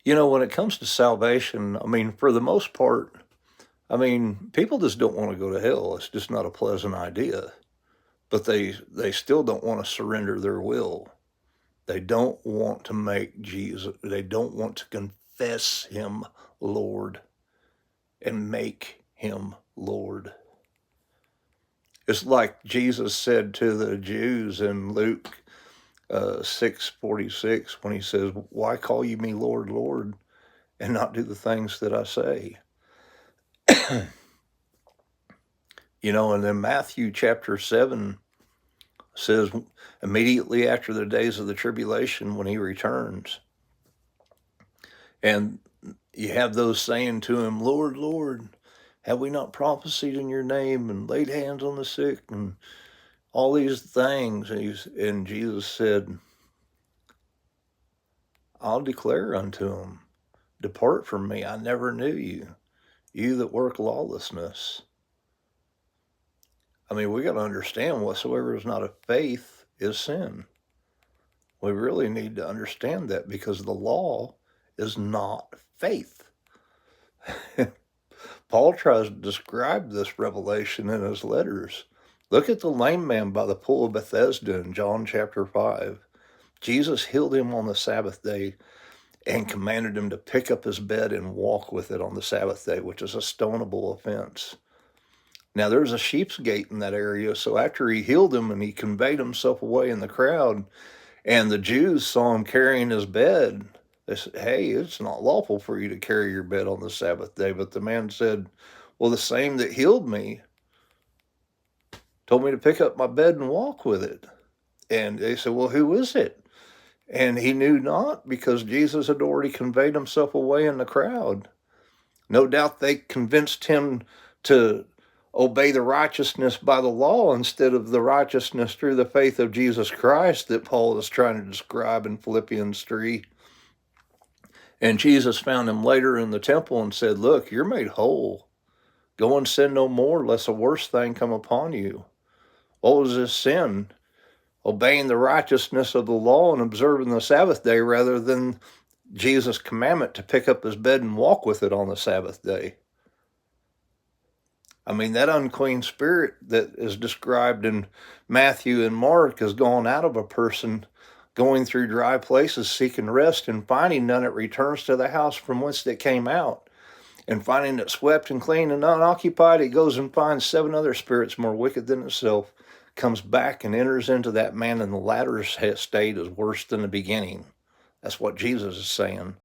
When it comes to salvation, for the most part, people just don't want to go to hell. It's just not a pleasant idea. But they still don't want to surrender their will. They don't want to make Jesus, they don't want to confess him Lord and make him Lord. It's like Jesus said to the Jews in Luke 6:46 when he says, "Why call you me Lord, Lord, and not do the things that I say?" And then Matthew chapter 7 says, immediately after the days of the tribulation when he returns. And you have those saying to him, "Lord, Lord, have we not prophesied in your name and laid hands on the sick and all these things?" And Jesus said, "I'll declare unto him, depart from me, I never knew you, you that work lawlessness." We got to understand whatsoever is not of faith is sin. We really need to understand that because the law is not faith. Paul tries to describe this revelation in his letters. Look at the lame man by the pool of Bethesda in John chapter 5. Jesus healed him on the Sabbath day and commanded him to pick up his bed and walk with it on the Sabbath day, which is a stonable offense. Now, there's a sheep's gate in that area, so after he healed him and he conveyed himself away in the crowd, and the Jews saw him carrying his bed, they said, "Hey, it's not lawful for you to carry your bed on the Sabbath day." But the man said, "Well, the same that healed me told me to pick up my bed and walk with it." And they said, "Well, who is it?" And he knew not, because Jesus had already conveyed himself away in the crowd. No doubt they convinced him to obey the righteousness by the law instead of the righteousness through the faith of Jesus Christ that Paul is trying to describe in Philippians 3. And Jesus found him later in the temple and said, "Look, you're made whole. Go and sin no more, lest a worse thing come upon you." What was his sin? Obeying the righteousness of the law and observing the Sabbath day rather than Jesus' commandment to pick up his bed and walk with it on the Sabbath day. That unclean spirit that is described in Matthew and Mark has gone out of a person, going through dry places, seeking rest, and finding none, it returns to the house from whence it came out. And finding it swept and clean and unoccupied, it goes and finds 7 other spirits more wicked than itself, comes back and enters into that man, and the latter state is worse than the beginning. That's what Jesus is saying.